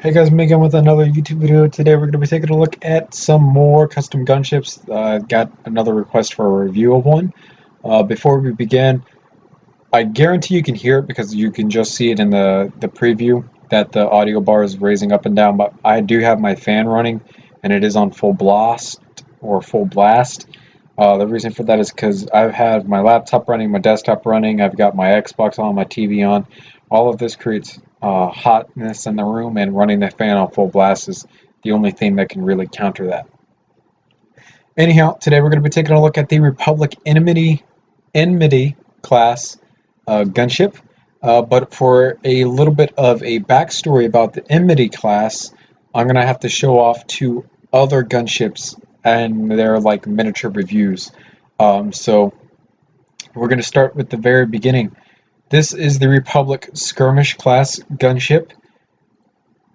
Hey guys, me again with another YouTube video. Today we're going to be taking a look at some more custom gunships. Got another request for a review of one. Before we begin, I guarantee you can hear it because you can just see it in the preview that the audio bar is raising up and down, but I do have my fan running and it is on full blast or full blast. The reason for that is because I've had my laptop running, my desktop running, I've got my Xbox on, my TV on. All of this creates hotness in the room, and running the fan on full blast is the only thing that can really counter that. Anyhow, today we're going to be taking a look at the Republic Enmity class gunship. But for a little bit of a backstory about the Enmity class, I'm going to have to show off two other gunships and their like miniature reviews. So we're going to start with the very beginning. This is the Republic Skirmish class gunship.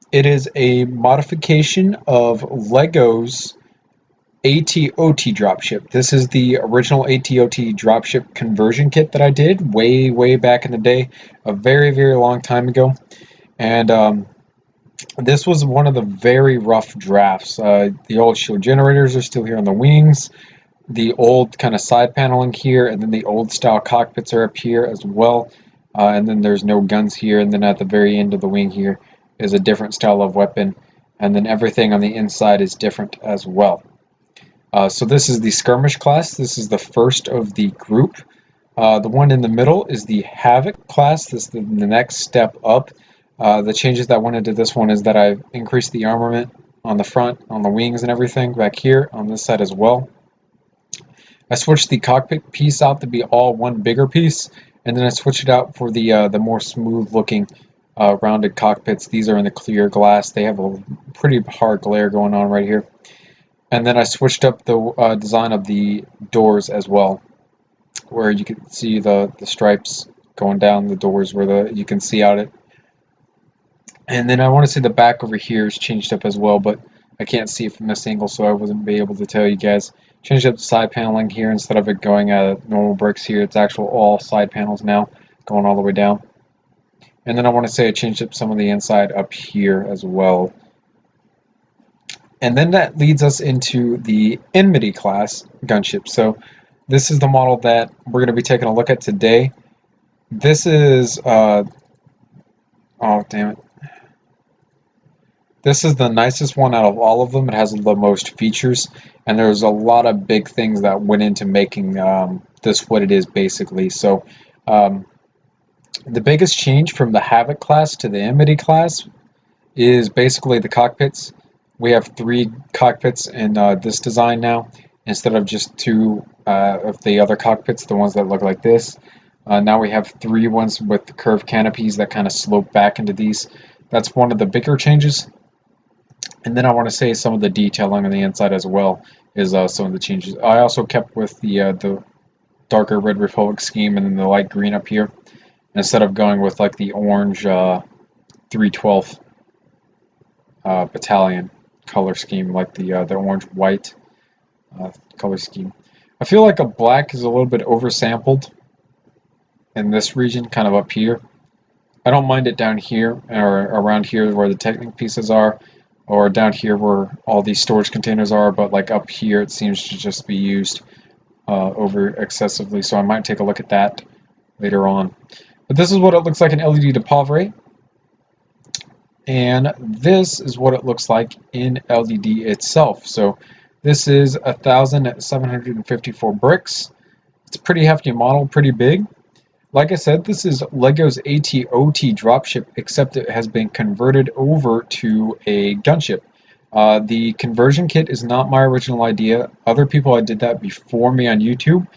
It is a modification of Lego's AT-OT dropship. This is the original AT-OT dropship conversion kit that I did way back in the day, a very long time ago. And this was one of the very rough drafts. The old shield generators are still here on the wings. The old kind of side paneling here, and then the old style cockpits are up here as well. And then there's no guns here, and then at the very end of the wing here is a different style of weapon, and then everything on the inside is different as well. So this is the Skirmish class. This is the first of the group. The one in the middle is the Havoc class. This is the next step up. The changes that went into this one is that I've increased the armament on the front, on the wings and everything back here, on this side as well. I switched the cockpit piece out to be all one bigger piece, and then I switched it out for the more smooth looking rounded cockpits. These are in the clear glass. They have a pretty hard glare going on right here. And then I switched up the design of the doors as well, where you can see the stripes going down the doors where you can see out it. And then I want to see the back over here is changed up as well, but I can't see it from this angle, so I wasn't be able to tell you guys. Changed up the side paneling here. Instead of it going at normal bricks here, it's actual all side panels now, going all the way down. And then I want to say I changed up some of the inside up here as well. And then that leads us into the Enmity class gunship. So this is the model that we're going to be taking a look at today. This is, oh damn it. This is the nicest one out of all of them. It has the most features, and there's a lot of big things that went into making this what it is basically. So the biggest change from the Havoc class to the Enmity class is basically the cockpits. We have 3 cockpits in this design now, instead of just 2 of the other cockpits, the ones that look like this. Now we have 3 ones with the curved canopies that kind of slope back into these. That's one of the bigger changes. And then I want to say some of the detailing on the inside as well is some of the changes. I also kept with the darker red Republic scheme and then the light green up here, instead of going with like the orange 312th battalion color scheme, like the orange-white color scheme. I feel like a black is a little bit oversampled in this region, kind of up here. I don't mind it down here or around here where the Technic pieces are, or down here where all these storage containers are, but like up here it seems to just be used over excessively, so I might take a look at that later on. But this is what it looks like in LED to POV rate. And this is what it looks like in LED itself. So this is 1,754 bricks. It's a pretty hefty model, pretty big. Like I said, this is Lego's AT-OT dropship, except it has been converted over to a gunship. The conversion kit is not my original idea. Other people did that before me on YouTube,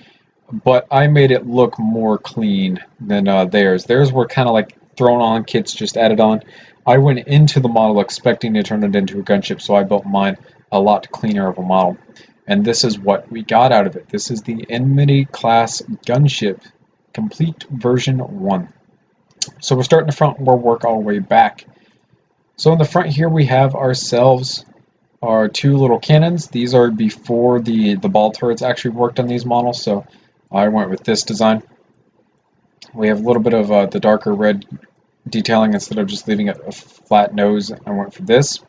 but I made it look more clean than theirs. Theirs were kind of like thrown on kits, just added on. I went into the model expecting to turn it into a gunship, so I built mine a lot cleaner of a model. And this is what we got out of it. This is the Enmity class gunship, complete version 1. So we'll start in the front and we'll work all the way back. So in the front here we have ourselves our 2 little cannons. These are before the ball turrets actually worked on these models, so I went with this design. We have a little bit of the darker red detailing instead of just leaving it a flat nose. I went for this.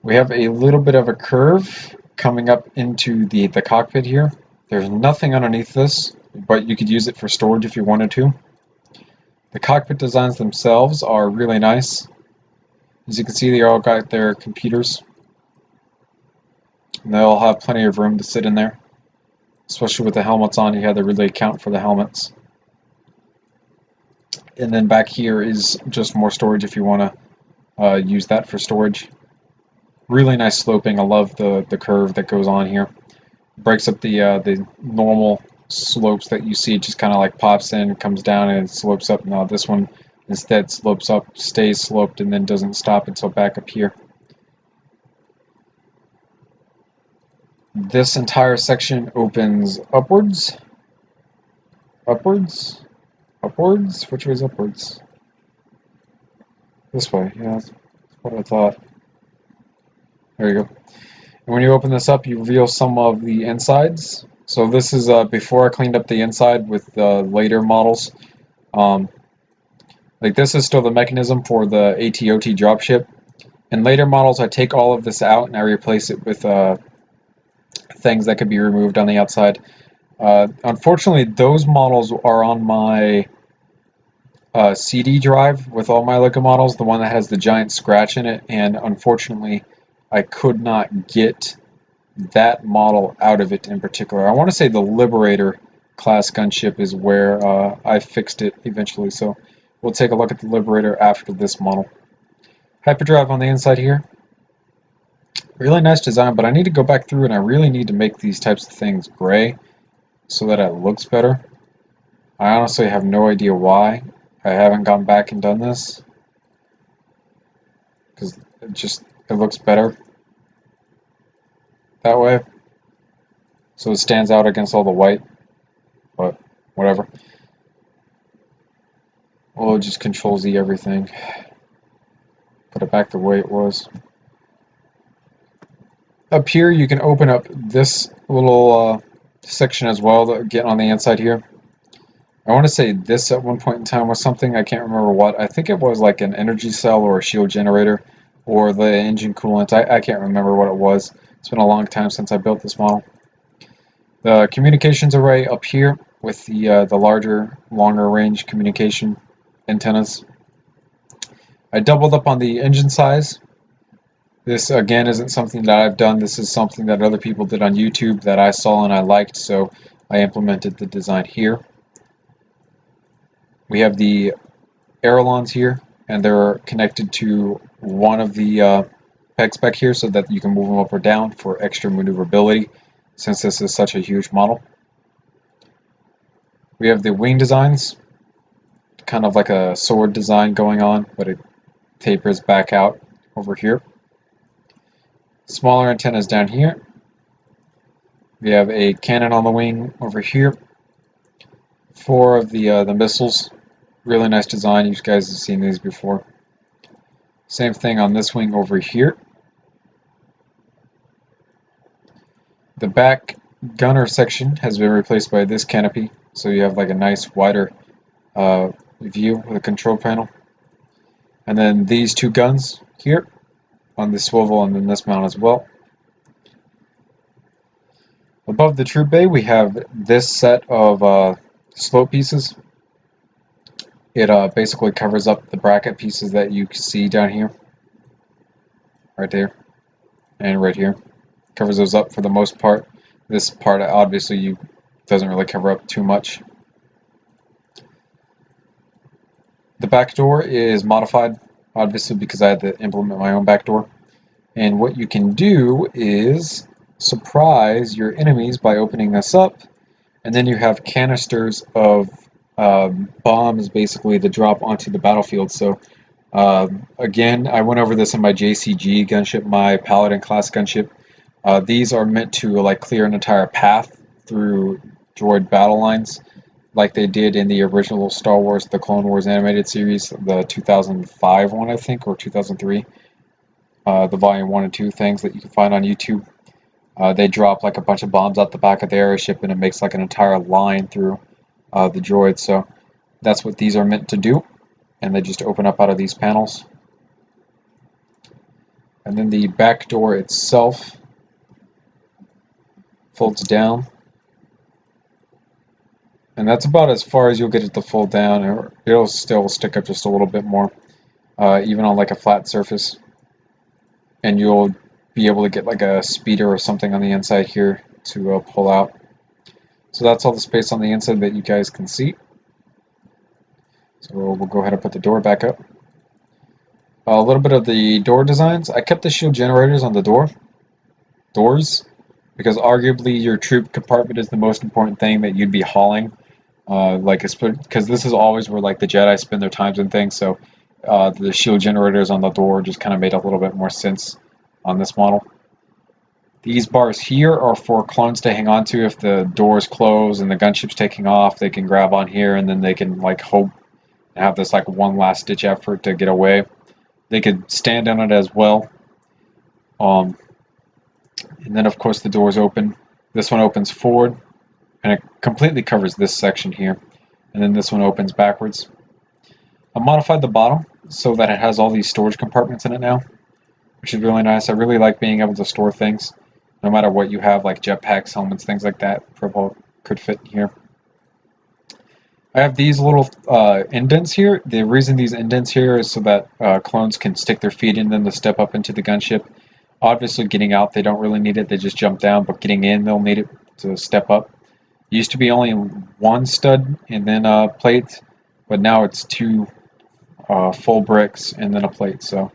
We have a little bit of a curve coming up into the cockpit here. There's nothing underneath this, but you could use it for storage if you wanted to. The cockpit designs themselves are really nice. As you can see, they all got their computers. And they all have plenty of room to sit in there. Especially with the helmets on, you had to really account for the helmets. And then back here is just more storage if you want to use that for storage. Really nice sloping. I love the curve that goes on here. Breaks up the normal slopes that you see. It just kind of like pops in, comes down, and it slopes up. Now this one instead slopes up, stays sloped, and then doesn't stop until back up here. This entire section opens upwards. Upwards? Upwards? Which way is upwards? This way, yeah, that's what I thought. There you go. And when you open this up, you reveal some of the insides. So this is before I cleaned up the inside with later models. Like this is still the mechanism for the AT-OT dropship. In later models, I take all of this out and I replace it with things that could be removed on the outside. Unfortunately, those models are on my CD drive with all my LEGO models, the one that has the giant scratch in it, and unfortunately, I could not get that model out of it in particular. I want to say the Liberator class gunship is where I fixed it eventually, so we'll take a look at the Liberator after this model. Hyperdrive on the inside here. Really nice design, but I need to go back through and I really need to make these types of things gray so that it looks better. I honestly have no idea why I haven't gone back and done this, because it looks better that way, so it stands out against all the white, but whatever. We'll just Control Z everything, put it back the way it was. Up here you can open up this little section as well to get on the inside here. I want to say this at one point in time was something, I can't remember what. I think it was like an energy cell or a shield generator or the engine coolant. I can't remember what it was. It's been a long time since I built this model. The communications array up here with the larger, longer range communication antennas. I doubled up on the engine size. This again isn't something that I've done. This is something that other people did on YouTube that I saw and I liked, so I implemented the design here. We have the ailerons here, and they're connected to one of the pegs back here so that you can move them up or down for extra maneuverability, since this is such a huge model. We have the wing designs, kind of like a sword design going on, but it tapers back out over here. Smaller antennas down here. We have a cannon on the wing over here. 4 of the missiles. Really nice design. You guys have seen these before. Same thing on this wing over here. The back gunner section has been replaced by this canopy, so you have like a nice wider view with a control panel. And then these 2 guns here on the swivel and then this mount as well. Above the troop bay we have this set of slope pieces. It basically covers up the bracket pieces that you see down here, right there, and right here. Covers those up for the most part. This part obviously doesn't really cover up too much. The back door is modified, obviously, because I had to implement my own back door. And what you can do is surprise your enemies by opening this up, and then you have canisters of bombs basically to drop onto the battlefield. So again, I went over this in my JCG gunship, my Paladin class gunship. These are meant to like clear an entire path through droid battle lines, like they did in the original Star Wars, the Clone Wars animated series, the 2005 one, I think, or 2003. The volume 1 and 2 things that you can find on YouTube. They drop like a bunch of bombs out the back of the airship, and it makes like an entire line through the droid. So That's what these are meant to do, and they just open up out of these panels. And then the back door itself folds down, and that's about as far as you'll get it to fold down, or it'll still stick up just a little bit more, even on like a flat surface. And you'll be able to get like a speeder or something on the inside here to pull out. So that's all the space on the inside that you guys can see. So we'll go ahead and put the door back up. A little bit of the door designs. I kept the shield generators on the doors, because arguably your troop compartment is the most important thing that you'd be hauling. Because this is always where like the Jedi spend their times and things. So the shield generators on the door just kind of made a little bit more sense on this model. These bars here are for clones to hang on to if the doors close and the gunship's taking off. They can grab on here and then they can like hope and have this like one last ditch effort to get away. They could stand on it as well. And then of course the doors open. This one opens forward and it completely covers this section here. And then this one opens backwards. I modified the bottom so that it has all these storage compartments in it now, which is really nice. I really like being able to store things, no matter what you have, like jetpacks, helmets, things like that. Purple could fit here. I have these little indents here. The reason these indents here is so that clones can stick their feet in them to step up into the gunship. Obviously, getting out, they don't really need it. They just jump down, but getting in, they'll need it to step up. It used to be only one stud and then a plate, but now it's two full bricks and then a plate. So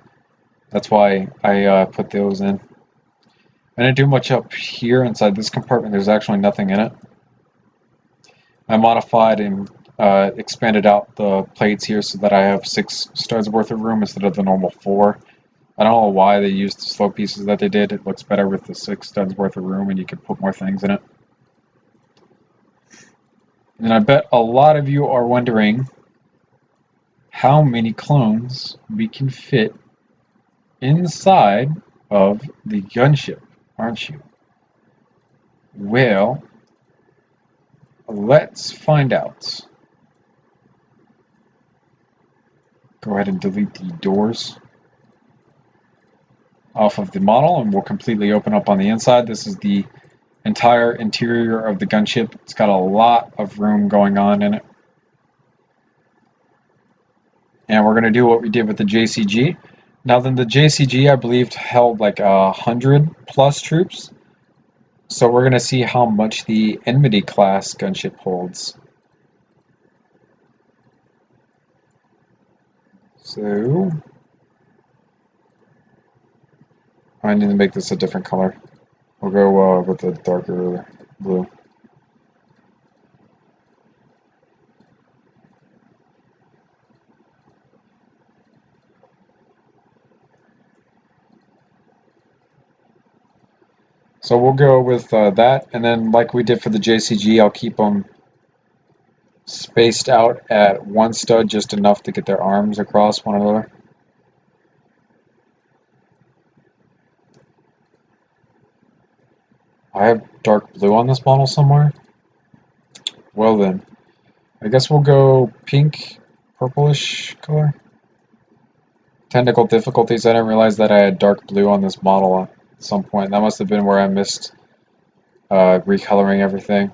that's why I put those in. I didn't do much up here inside this compartment. There's actually nothing in it. I modified and expanded out the plates here so that I have 6 studs worth of room instead of the normal 4. I don't know why they used the slow pieces that they did. It looks better with the 6 studs worth of room and you can put more things in it. And I bet a lot of you are wondering how many clones we can fit inside of the gunship, aren't you? Well, let's find out. Go ahead and delete the doors off of the model and we'll completely open up on the inside. This is the entire interior of the gunship. It's got a lot of room going on in it. And we're going to do what we did with the JCG. Now then, the JCG I believe held like 100 plus troops. So we're going to see how much the Enmity class gunship holds. So I need to make this a different color. We'll go with a darker blue. So we'll go with that, and then like we did for the JCG, I'll keep them spaced out at 1 stud, just enough to get their arms across one another. I have dark blue on this model somewhere. Well then, I guess we'll go pink, purplish color. Technical difficulties, I didn't realize that I had dark blue on this model at some point. That must have been where I missed recoloring everything.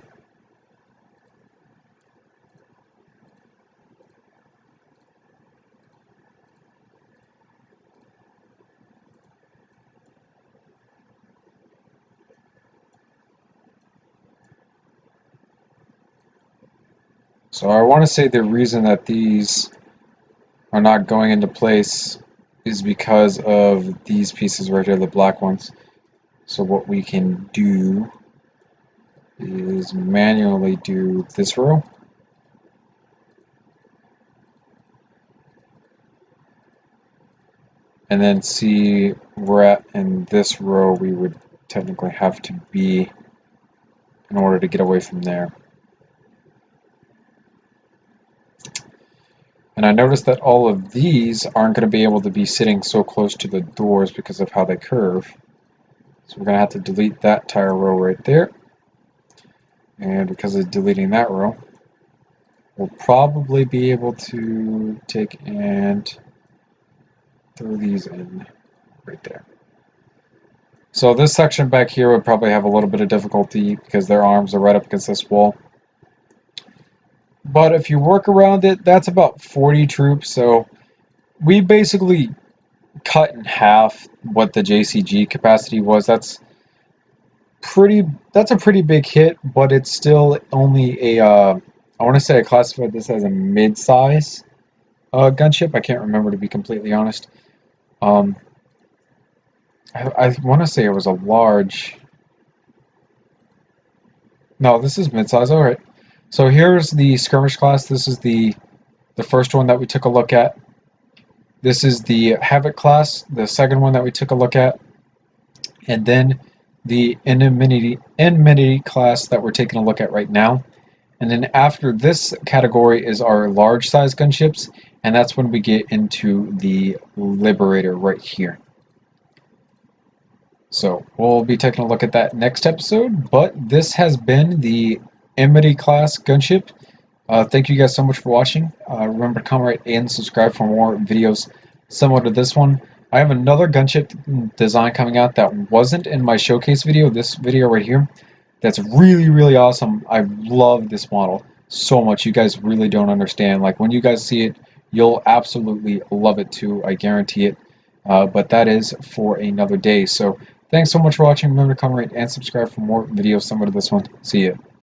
So I want to say the reason that these are not going into place is because of these pieces right here, the black ones. So what we can do is manually do this row. And then see where at in this row we would technically have to be in order to get away from there. And I noticed that all of these aren't going to be able to be sitting so close to the doors because of how they curve. So we're going to have to delete that entire row right there. And because of deleting that row, we'll probably be able to take and throw these in right there. So this section back here would probably have a little bit of difficulty because their arms are right up against this wall. But if you work around it, that's about 40 troops. So we basically cut in half what the JCG capacity was. That's a pretty big hit, but it's still only a I want to say I classified this as a mid-size gunship. I can't remember, to be completely honest. Um, I want to say it was a large. No, this is mid-size. All right. So here's the skirmish class. This is the first one that we took a look at. This is the Havoc class, the second one that we took a look at, and then the Enmity class that we're taking a look at right now. And then after this category is our large size gunships, and that's when we get into the Liberator right here. So we'll be taking a look at that next episode, but this has been the Enmity class gunship. Thank you guys so much for watching. Remember to comment, rate, and subscribe for more videos similar to this one. I have another gunship design coming out that wasn't in my showcase video, this video right here. That's really, really awesome. I love this model so much. You guys really don't understand. Like, when you guys see it, you'll absolutely love it too. I guarantee it. But that is for another day. So thanks so much for watching. Remember to comment, rate, and subscribe for more videos similar to this one. See ya.